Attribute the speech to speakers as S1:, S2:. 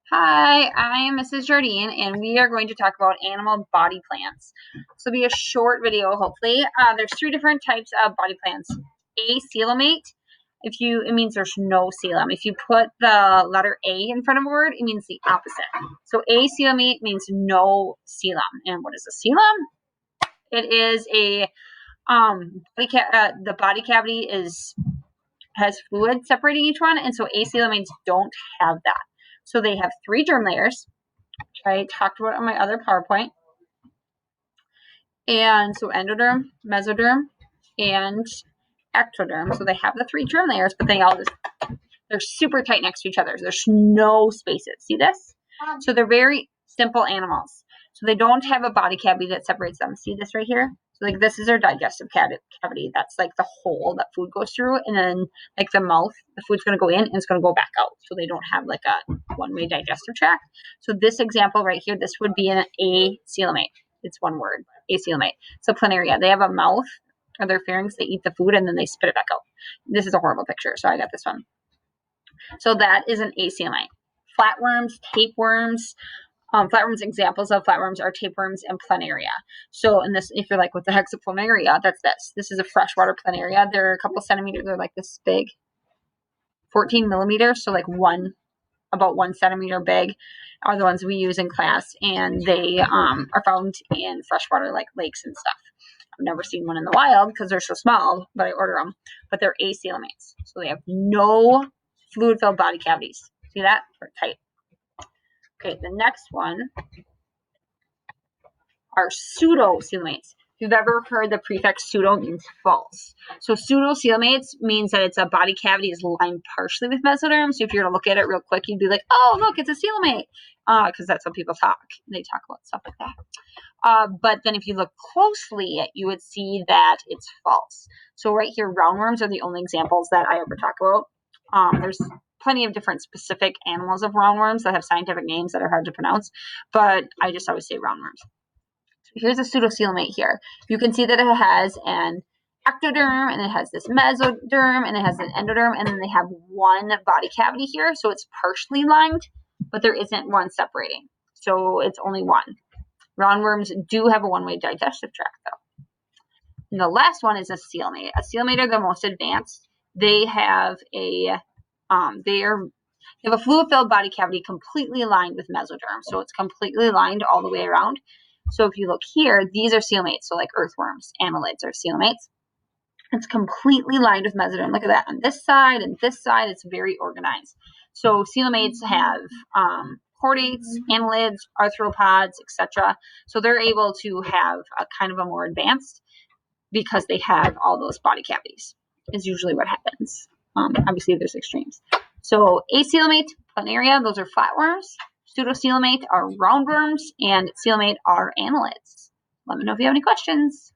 S1: Hi, I am Mrs. Jardine, and we are going to talk about animal body plans. This will be a short video, hopefully. There's three different types of body plans. Acelamate, it means there's no coelom. If you put the letter A in front of a word, it means the opposite. So acelamate means no coelom. And what is a coelom? It is a the body cavity has fluid separating each one, and so acoelomates don't have that. So they have three germ layers, which I talked about on my other PowerPoint. And so endoderm, mesoderm, and ectoderm. So they have the three germ layers, but they're super tight next to each other. There's no spaces. See this? So they're very simple animals. So they don't have a body cavity that separates them. See this right here? So like this is their digestive cavity. That's like the hole that food goes through. And then like the mouth, the food's going to go in and it's going to go back out. So they don't have like a one-way digestive tract. So this example right here, this would be an acoelomate. It's one word, acoelomate. So planaria, they have a mouth or their pharynx, they eat the food and then they spit it back out. This is a horrible picture, so I got this one. So that is an acoelomate. Flatworms, tapeworms. Flatworms, examples of flatworms are tapeworms and planaria. So in this, if you're like, what the heck's a planaria? That's this. This is a freshwater planaria. They're a couple centimeters. They're like this big, 14 millimeters. So like about 1 centimeter big are the ones we use in class. And they are found in freshwater like lakes and stuff. I've never seen one in the wild because they're so small, but I order them. But they're acoelomates. So they have no fluid-filled body cavities. See that? They're tight. Okay, the next one are pseudocoelomates. If you've ever heard the prefix pseudo means false. So pseudocoelomates means that it's a body cavity is lined partially with mesoderm. So if you were to look at it real quick, you'd be like, oh, look, it's a coelomate. Because that's how people talk. They talk about stuff like that. But then if you look closely, you would see that it's false. So right here, roundworms are the only examples that I ever talk about. There's plenty of different specific animals of roundworms that have scientific names that are hard to pronounce, but I just always say roundworms. So here's a pseudocoelomate here. You can see that it has an ectoderm, and it has this mesoderm, and it has an endoderm, and then they have one body cavity here, so it's partially lined, but there isn't one separating. So it's only one. Roundworms do have a one-way digestive tract, though. And the last one is a sealmate. A sealmate are the most advanced. They have a fluid-filled body cavity completely lined with mesoderm, so it's completely lined all the way around. So if you look here, these are sealmates, so like earthworms, annelids are sealmates. It's completely lined with mesoderm. Look at that on this side and this side. It's very organized. So sealmates have chordates, annelids, arthropods, etc. So they're able to have a kind of a more advanced because they have all those body cavities. Is usually what happens. Obviously, there's extremes. So acoelomate, planaria, those are flatworms. Pseudocoelomate are roundworms, and coelomate are annelids. Let me know if you have any questions.